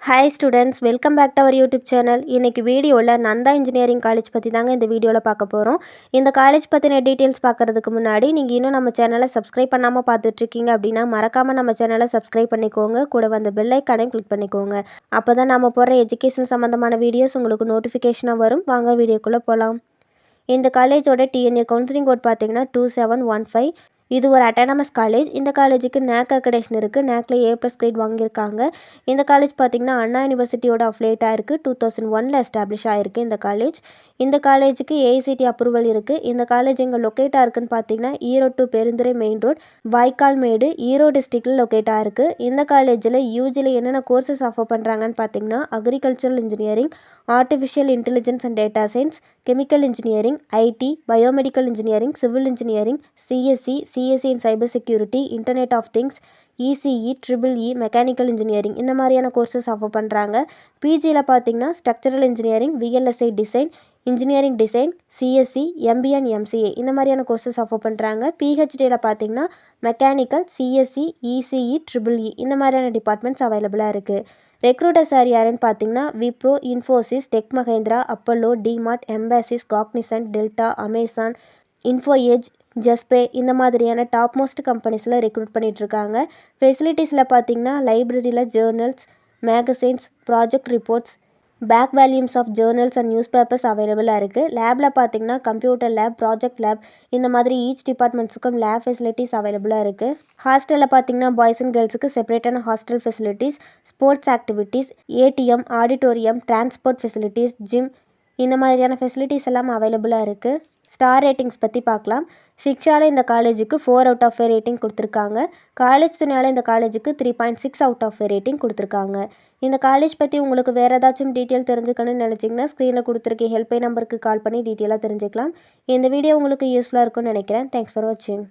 Hi students, welcome back to our YouTube channel. இன்னைக்கு வீடியோல Nanda engineering college பற்றி தாங்க இந்த வீடியோவில் பார்க்க போகிறோம். இந்த காலேஜ் பற்றின டீட்டெயில்ஸ் பார்க்குறதுக்கு முன்னாடி நீங்கள் இன்னும் நம்ம சேனலை சப்ஸ்கிரைப் பண்ணாமல் பார்த்துட்ருக்கீங்க அப்படின்னா மறக்காமல் நம்ம சேனலை சப்ஸ்கிரைப் பண்ணிக்கோங்க. கூட வந்து பெல் ஐக்கானையும் கிளிக் பண்ணிக்கோங்க. அப்போ தான் நம்ம போடுற எஜுகேஷன் சம்மந்தமான வீடியோஸ் உங்களுக்கு நோட்டிஃபிகேஷனாக வரும். வாங்க வீடியோக்குள்ளே போகலாம். இந்த காலேஜோட டிஎன்ஏ கவுன்சிலிங் கோட் பார்த்தீங்கன்னா 2715. இது ஒரு அட்டானமஸ் காலேஜ். இந்த காலேஜுக்கு நேக் அக்ரெடிடேஷன் இருக்குது. நேக்கில் A+ கிரேட் வாங்கியிருக்காங்க. இந்த காலேஜ் பார்த்திங்கன்னா அண்ணா யூனிவர்சிட்டியோட அஃபிலியேட் ஆகிருக்கு. 2001 எஸ்டாப்ளிஷ் ஆகிருக்கு இந்த காலேஜ். இந்த காலேஜுக்கு ஏஐசிடி அப்ரூவல் இருக்குது. இந்த காலேஜ் எங்கே லொக்கேட் ஆகிருக்குன்னு பார்த்தீங்கன்னா Erode to Perundurai main road, Vaikkalmedu, Erode டிஸ்ட்ரிக்டில் லொக்கேட் ஆகிருக்கு. இந்த காலேஜில் யூஜியில் என்னென்ன கோர்சஸ் ஆஃபர் பண்ணுறாங்கன்னு பார்த்தீங்கன்னா agricultural engineering, artificial intelligence and data science, chemical engineering, IT, biomedical engineering, civil engineering, CSE in cyber security, internet of things, ECE, EEE, mechanical engineering இந்த மாதிரியான courses offer பண்ணுறாங்க. பிஜியில் பார்த்தீங்கன்னா structural engineering, VLSI design, engineering design, CSE, MBA and MCA இந்த மாதிரியான courses offer பண்ணுறாங்க. பிஹெச்டியில் பார்த்தீங்கன்னா mechanical, CSC, ECE, EEE இந்த மாதிரியான டிபார்ட்மெண்ட்ஸ் அவைலபிளாக இருக்குது. ரெக்ரூட்டர்ஸ் யாருன்னு பார்த்தீங்கன்னா Wipro, Infosys, Tech Mahindra, Apollo, DMart, Mphasis, Cognizant, Delta, Amazon, Info Edge, Juspay இந்த மாதிரியான டாப் மோஸ்ட் கம்பெனிஸில் ரெக்ரூட் பண்ணிகிட்ருக்காங்க. ஃபெசிலிட்டிஸில் பார்த்தீங்கன்னா லைப்ரரியில் journals, magazines, project reports, back volumes of journals and newspapers அவைலபிளாக இருக்குது. லேபில் பார்த்தீங்கன்னா கம்ப்யூட்டர் லேப், ப்ராஜெக்ட் லேப் இந்த மாதிரி ஈச் டிபார்ட்மெண்ட்ஸுக்கும் லேப் ஃபெசிலிட்டிஸ் அவைலபிளாக இருக்குது. ஹாஸ்டலில் பார்த்தீங்கன்னா பாய்ஸ் அண்ட் கேர்ள்ஸுக்கு செப்பரேட்டான hostel facilities, sports activities, ATM, auditorium, transport facilities, gym இந்த மாதிரியான ஃபெசிலிட்டிஸ் எல்லாம் அவைலபிளாக இருக்குது. ஸ்டார் ரேட்டிங்ஸ் பற்றி பார்க்கலாம். ஷிக்ஷாவில் இந்த காலேஜுக்கு 4/5 ரேட்டிங் கொடுத்துருக்காங்க. காலேஜ் துணையால் இந்த காலேஜுக்கு 3.6/5 ரேட்டிங் கொடுத்துருக்காங்க. இந்த காலேஜ் பற்றி உங்களுக்கு வேறு ஏதாச்சும் டீட்டெயில் தெரிஞ்சுக்கணும்னு நினச்சிங்கன்னா ஸ்க்ரீனில் கொடுத்துருக்க ஹெல்ப்லைன் நம்பருக்கு கால் பண்ணி டீட்டெயிலாக தெரிஞ்சுக்கலாம். இந்த வீடியோ உங்களுக்கு யூஸ்ஃபுல்லாக இருக்கும்னு நினைக்கிறேன். தேங்க்ஸ் ஃபார் வாட்சிங்.